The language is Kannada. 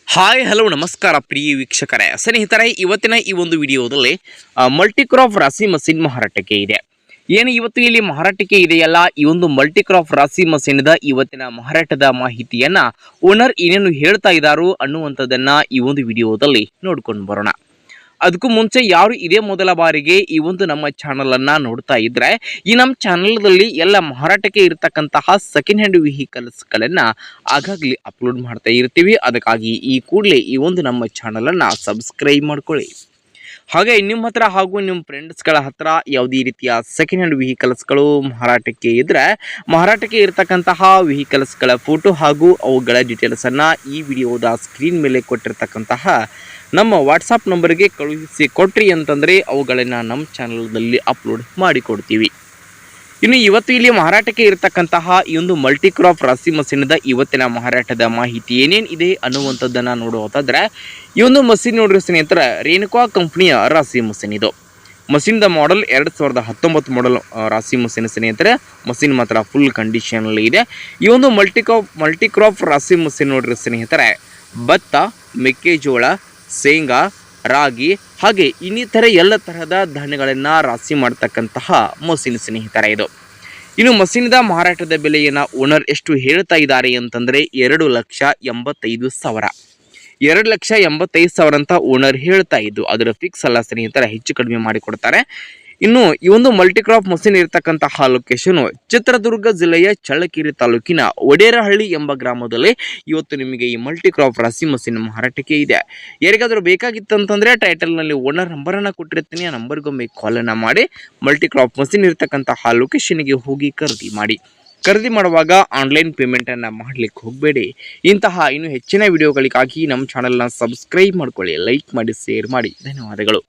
ಹಾಯ್ ಹಲೋ ನಮಸ್ಕಾರ ಪ್ರಿಯ ವೀಕ್ಷಕರೇ ಸ್ನೇಹಿತರೆ, ಇವತ್ತಿನ ಈ ಒಂದು ವಿಡಿಯೋದಲ್ಲಿ ಮಲ್ಟಿಕ್ರಾಪ್ ರಾಸಿ ಮಷೀನ್ ಮಾರಾಟಕ್ಕೆ ಇದೆ. ಏನು ಇವತ್ತು ಇಲ್ಲಿ ಮಾರಾಟಕ್ಕೆ ಇದೆಯಲ್ಲ, ಈ ಒಂದು ಮಲ್ಟಿಕ್ರಾಪ್ ರಾಸಿ ಮಷೀನ್ದ ಇವತ್ತಿನ ಮಾರಾಟದ ಮಾಹಿತಿಯನ್ನ ಓನರ್ ಏನೇನು ಹೇಳ್ತಾ ಇದ್ದಾರೋ ಅನ್ನುವಂಥದ್ದನ್ನ ಈ ಒಂದು ವಿಡಿಯೋದಲ್ಲಿ ನೋಡ್ಕೊಂಡು ಬರೋಣ. ಅದಕ್ಕೂ ಮುಂಚೆ ಯಾರು ಇದೇ ಮೊದಲ ಬಾರಿಗೆ ಈ ಒಂದು ನಮ್ಮ ಚಾನಲ್ ಅನ್ನ ನೋಡ್ತಾ ಇದ್ರೆ, ಈ ನಮ್ಮ ಚಾನಲ್ದಲ್ಲಿ ಎಲ್ಲ ಮಾರಾಟಕ್ಕೆ ಇರತಕ್ಕಂತಹ ಸೆಕೆಂಡ್ ಹ್ಯಾಂಡ್ ವೆಹಿಕಲ್ಸ್ ಗಳನ್ನ ಆಗಾಗ್ಲೇ ಅಪ್ಲೋಡ್ ಮಾಡ್ತಾ ಇರ್ತೀವಿ. ಅದಕ್ಕಾಗಿ ಈ ಕೂಡಲೇ ಈ ಒಂದು ನಮ್ಮ ಚಾನಲ್ ಅನ್ನ ಸಬ್ಸ್ಕ್ರೈಬ್ ಮಾಡ್ಕೊಳ್ಳಿ. ಹಾಗೆ ನಿಮ್ಮ ಹತ್ರ ಹಾಗೂ ನಿಮ್ಮ ಫ್ರೆಂಡ್ಸ್ಗಳ ಹತ್ರ ಯಾವುದೇ ರೀತಿಯ ಸೆಕೆಂಡ್ ಹ್ಯಾಂಡ್ ವೆಹಿಕಲ್ಸ್ಗಳು ಮಾರಾಟಕ್ಕೆ ಇದ್ದರೆ, ಮಾರಾಟಕ್ಕೆ ಇರತಕ್ಕಂತಹ ವೆಹಿಕಲ್ಸ್ಗಳ ಫೋಟೋ ಹಾಗೂ ಅವುಗಳ ಡೀಟೇಲ್ಸನ್ನು ಈ ವಿಡಿಯೋದ ಸ್ಕ್ರೀನ್ ಮೇಲೆ ಕೊಟ್ಟಿರ್ತಕ್ಕಂತಹ ನಮ್ಮ ವಾಟ್ಸಪ್ ನಂಬರ್ಗೆ ಕಳುಹಿಸಿ ಕೊಟ್ರಿ ಅಂತಂದರೆ ಅವುಗಳನ್ನು ನಮ್ಮ ಚಾನಲ್ನಲ್ಲಿ ಅಪ್ಲೋಡ್ ಮಾಡಿಕೊಡ್ತೀವಿ. ಇನ್ನು ಇವತ್ತು ಇಲ್ಲಿ ಮಾರಾಟಕ್ಕೆ ಇರತಕ್ಕಂತಹ ಈ ಒಂದು ಮಲ್ಟಿಕ್ರಾಪ್ ರಾಸಿ ಮಷೀನ್ದ ಇವತ್ತಿನ ಮಾರಾಟದ ಮಾಹಿತಿ ಏನೇನು ಇದೆ ಅನ್ನುವಂಥದ್ದನ್ನು ನೋಡುವುದಾದ್ರೆ, ಈ ಒಂದು ಮಷೀನ್ ನೋಡ್ರಿ ಸ್ನೇಹಿತರೆ, ರೇಣುಕಾ ಕಂಪ್ನಿಯ ರಾಸಿ ಮಷೀನ್. ಇದು ಮಷೀನ್ದ ಮಾಡೆಲ್ 2019 ಮಾಡೆಲ್ ರಾಸಿ ಮಷೀನ್ ಸ್ನೇಹಿತರೆ. ಮಷೀನ್ ಮಾತ್ರ ಫುಲ್ ಕಂಡೀಷನಲ್ಲಿ ಇದೆ. ಈ ಒಂದು ಮಲ್ಟಿಕ್ರಾಪ್ ರಾಸಿ ಮಷೀನ್ ನೋಡ್ರಿ ಸ್ನೇಹಿತರೆ, ಭತ್ತ, ಮೆಕ್ಕೆಜೋಳ, ಶೇಂಗಾ, ರಾಗಿ ಹಾಗೆ ಇನ್ನಿತರೆ ಎಲ್ಲ ತರಹದ ಧಾನ್ಯಗಳನ್ನು ರಾಶಿ ಮಾಡ್ತಕ್ಕಂತಹ ಮಷೀನ್ ಸ್ನೇಹಿತರೆ ಇದು. ಇನ್ನು ಮಷೀನ್ದ ಮಾರಾಟದ ಬೆಲೆಯನ್ನು ಓನರ್ ಎಷ್ಟು ಹೇಳ್ತಾ ಇದ್ದಾರೆ ಅಂತಂದರೆ 2,85,000. 2,85,000 ಅಂತ ಓನರ್ ಹೇಳ್ತಾ ಇದ್ದು, ಅದರ ಫಿಕ್ಸ್ ಅಲ್ಲ ಸ್ನೇಹಿತರ, ಹೆಚ್ಚು ಕಡಿಮೆ ಮಾಡಿಕೊಡ್ತಾರೆ. ಇನ್ನು ಈ ಒಂದು ಮಲ್ಟಿಕ್ರಾಪ್ ಮಷೀನ್ ಇರತಕ್ಕಂತಹ ಲೊಕೇಶನ್ ಚಿತ್ರದುರ್ಗ ಜಿಲ್ಲೆಯ ಚಳ್ಳಕೆರೆ ತಾಲೂಕಿನ ಒಡೇರಹಳ್ಳಿ ಎಂಬ ಗ್ರಾಮದಲ್ಲಿ ಇವತ್ತು ನಿಮಗೆ ಈ ಮಲ್ಟಿಕ್ರಾಪ್ ರಾಸಿ ಮಷೀನ್ ಮಾರಾಟಕ್ಕೆ ಇದೆ. ಯಾರಿಗಾದರೂ ಬೇಕಾಗಿತ್ತಂತಂದ್ರೆ ಟೈಟಲ್ನಲ್ಲಿ ಓನರ್ ನಂಬರನ್ನು ಕೊಟ್ಟಿರ್ತೀನಿ. ಆ ನಂಬರ್ಗೊಮ್ಮೆ ಕಾಲನ್ನು ಮಾಡಿ ಮಲ್ಟಿಕ್ರಾಪ್ ಮಷೀನ್ ಇರತಕ್ಕಂತಹ ಲೊಕೇಶನ್ಗೆ ಹೋಗಿ ಖರೀದಿ ಮಾಡುವಾಗ ಆನ್ಲೈನ್ ಪೇಮೆಂಟನ್ನು ಮಾಡಲಿಕ್ಕೆ ಹೋಗಬೇಡಿ. ಇಂತಹ ಇನ್ನೂ ಹೆಚ್ಚಿನ ವಿಡಿಯೋಗಳಿಗಾಗಿ ನಮ್ಮ ಚಾನಲ್ನ ಸಬ್ಸ್ಕ್ರೈಬ್ ಮಾಡ್ಕೊಳ್ಳಿ, ಲೈಕ್ ಮಾಡಿ, ಶೇರ್ ಮಾಡಿ. ಧನ್ಯವಾದಗಳು.